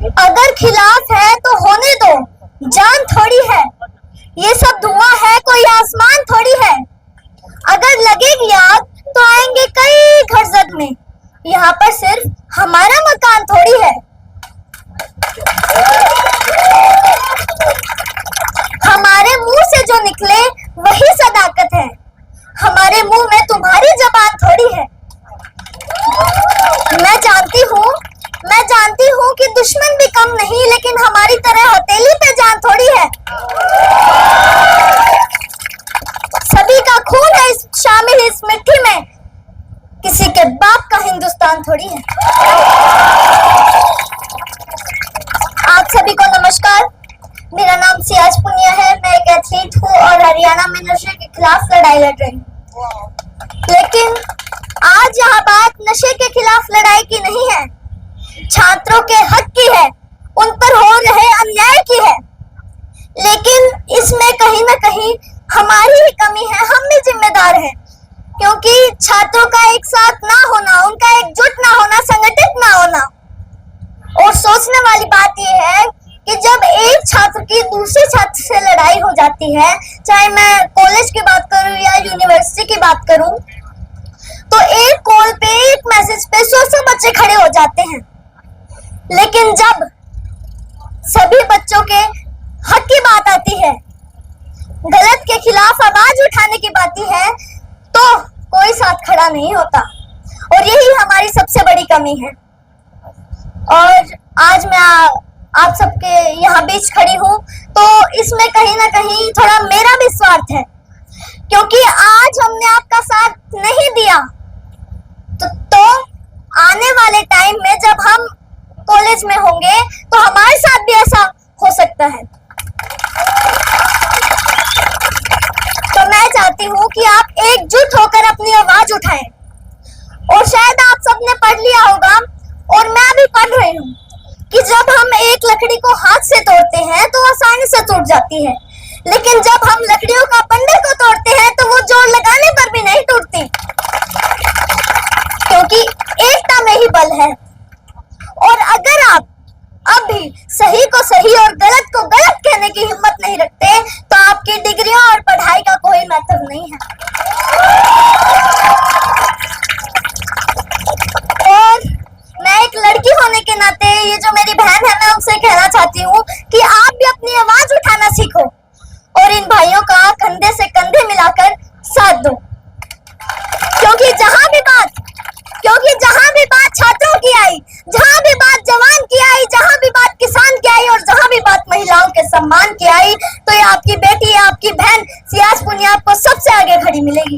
अगर खिलाफ है तो होने दो, जान थोड़ी है। ये सब धुआं है, कोई आसमान थोड़ी है। अगर लगेगी आग तो आएंगे कई घर जद में, यहाँ पर सिर्फ हमारा मकान थोड़ी है। हमारे मुंह से जो निकले वही सदाकत है, हमारे मुंह में तुम्हारी जबान थोड़ी है। मैं जानती हूँ कि दुश्मन भी कम नहीं, लेकिन हमारी तरह हथेली पे जान थोड़ी है। सभी का खून है शामिल इस मिट्टी में, किसी के बाप का हिंदुस्तान थोड़ी है। आप सभी को नमस्कार, मेरा नाम सियाज पुनिया है। मैं एक एथलीट हूँ और हरियाणा में नशे के खिलाफ लड़ाई लड़ रही हूँ। लेकिन आज यहाँ बात नशे के खिलाफ लड़ाई की नहीं है, छात्रों के हक की है, उन पर हो रहे अन्याय की है। लेकिन इसमें कहीं ना कहीं हमारी ही कमी है, हम भी जिम्मेदार हैं, क्योंकि छात्रों का एक साथ ना होना, उनका एकजुट ना होना, संगठित ना होना। और सोचने वाली बात यह है कि जब एक छात्र की दूसरे छात्र से लड़ाई हो जाती है, चाहे मैं कॉलेज की बात करूं या यूनिवर्सिटी की बात करूं, तो एक कॉल पे, एक मैसेज पे 100 बच्चे खड़े हो जाते हैं। लेकिन जब सभी बच्चों के हक की बात आती है, गलत के खिलाफ आवाज उठाने की बात है, तो कोई साथ खड़ा नहीं होता। और यही हमारी सबसे बड़ी कमी है। और आज मैं आप सबके यहाँ बीच खड़ी हूँ, तो इसमें कहीं ना कहीं थोड़ा मेरा भी स्वार्थ है, क्योंकि आज हमने आपका साथ नहीं दिया तो आने वाले टाइम में जब हम कॉलेज में होंगे तो हमारे साथ भी ऐसा हो सकता है। तो मैं चाहती हूँ कि आप एकजुट होकर अपनी आवाज उठाएं। और शायद आप सबने पढ़ लिया होगा, और मैं भी पढ़ रही हूँ, कि जब हम एक लकड़ी को हाथ से तोड़ते हैं तो आसानी से टूट जाती है, लेकिन जब हम लकड़ियों का बंडल को तोड़ते हैं तो वो जोर लगाने पर भी नहीं टूटती, क्योंकि एकता में ही बल है। और अगर आप अब भी सही को सही और गलत को गलत कहने की हिम्मत नहीं रखते, तो आपकी डिग्रियों और पढ़ाई का कोई मतलब नहीं है। और मैं एक लड़की होने के नाते, ये जो मेरी बहन है, मैं उनसे कहना चाहती हूँ कि आप भी अपनी आवाज उठाना सीखो और इन भाइयों का कंधे से कंधे मिलाकर साथ दो। क्योंकि जहां भी बात छात्रों की आई, जहां भी बात जवान की आई, जहां भी बात किसान की आई, और जहां भी बात महिलाओं के सम्मान की आई, तो ये आपकी बेटी, आपकी बहन सियाज पुनिया आपको सबसे आगे खड़ी मिलेगी।